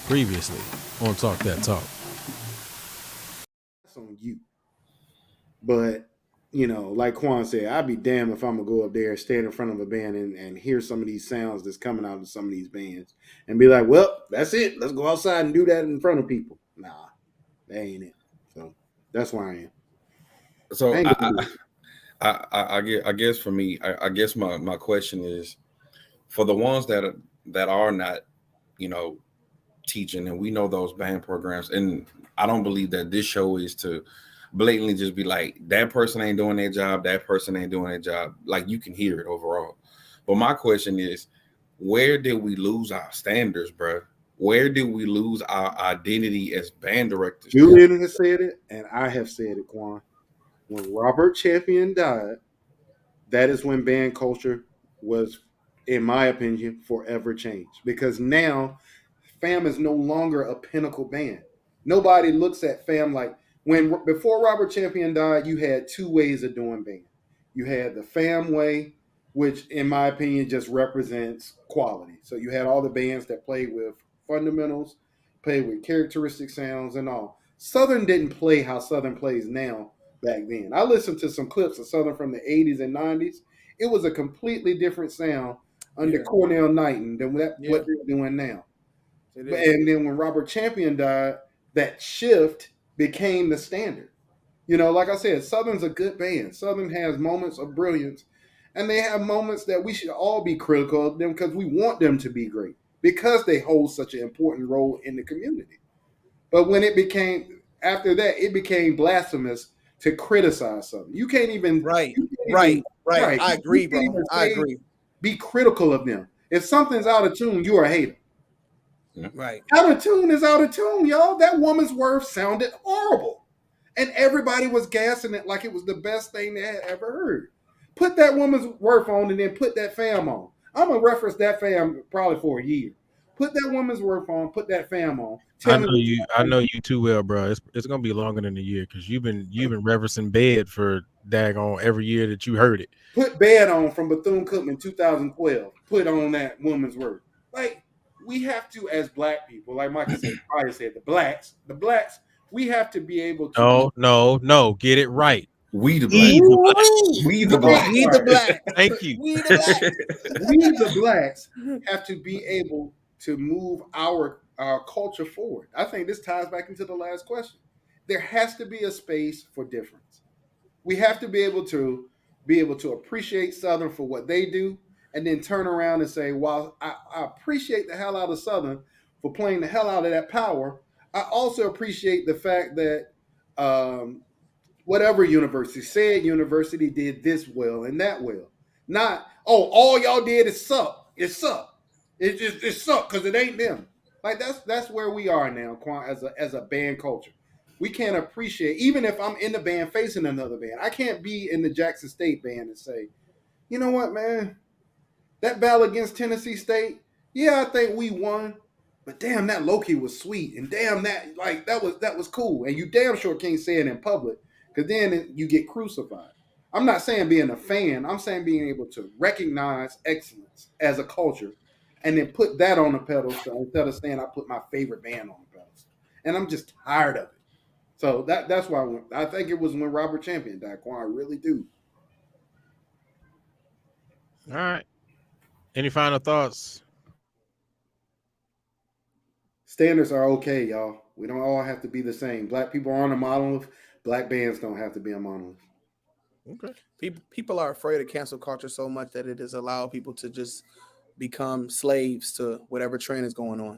previously on Talk That Talk. That's on you. But, like Quan said, I'd be damned if I'm going to go up there and stand in front of a band and hear some of these sounds that's coming out of some of these bands and be like, well, that's it. Let's go outside and do that in front of people. Nah, that ain't it. So that's where I am. So I guess for me, I guess my question is for the ones that are not, teaching, and we know those band programs, and I don't believe that this show is to blatantly just be like that person ain't doing their job, that person ain't doing their job. Like you can hear it overall. But my question is, where did we lose our standards, bro? Where did we lose our identity as band directors? Julian has said it, and I have said it, Quan. When Robert Champion died, that is when band culture was, in my opinion, forever changed. Because now Fam is no longer a pinnacle band. Nobody looks at Fam like before Robert Champion died, you had two ways of doing band. You had the Fam way, which in my opinion just represents quality. So you had all the bands that played with fundamentals, played with characteristic sounds and all. Southern didn't play how Southern plays now back then. I listened to some clips of Southern from the 80s and 90s. It was a completely different sound under Cornell Knighton than what they're doing now. And then when Robert Champion died, that shift became the standard. Like I said, Southern's a good band. Southern has moments of brilliance, and they have moments that we should all be critical of them because we want them to be great because they hold such an important role in the community. But when after that, it became blasphemous to criticize Southern. You can't even right. I agree, bro. I agree. Be critical of them. If something's out of tune, you're a hater. Right. Out of tune is out of tune, y'all. That Woman's Worth sounded horrible. And everybody was gassing it like it was the best thing they had ever heard. Put that Woman's Worth on and then put that Fam on. I'm going to reference that Fam probably for a year. Put that Woman's Worth on, put that Fam on. I know you too well, bro. It's going to be longer than a year because you've been referencing Bed for daggone every year that you heard it. Put Bed on from Bethune-Cookman 2012. Put on that Woman's Worth. Like, we have to, as black people, like Michael said, probably said, the blacks, we have to be able to. No, get it right. We the blacks. We the blacks. Thank you. We the blacks have to be able to move our culture forward. I think this ties back into the last question. There has to be a space for difference. We have to be able to appreciate Southern for what they do, and then turn around and say, while I appreciate the hell out of Southern for playing the hell out of that power, I also appreciate the fact that whatever university did this well and that well. Not, all y'all did is suck. It sucked. It sucked because it ain't them. Like that's where we are now, Quan, as a band culture. We can't appreciate, even if I'm in the band facing another band, I can't be in the Jackson State band and say, you know what, man? That battle against Tennessee State, I think we won, but damn, that low-key was sweet, and damn, that was cool, and you damn sure can't say it in public, because then you get crucified. I'm not saying being a fan, I'm saying being able to recognize excellence as a culture, and then put that on the pedestal instead of saying I put my favorite band on the pedestal, and I'm just tired of it. So that's why I think it was when Robert Champion died, Quan, I really do. All right. Any final thoughts? Standards are okay, y'all. We don't all have to be the same. Black people aren't a monolith. Black bands don't have to be a monolith. Okay. People are afraid of cancel culture so much that it has allowed people to just become slaves to whatever trend is going on.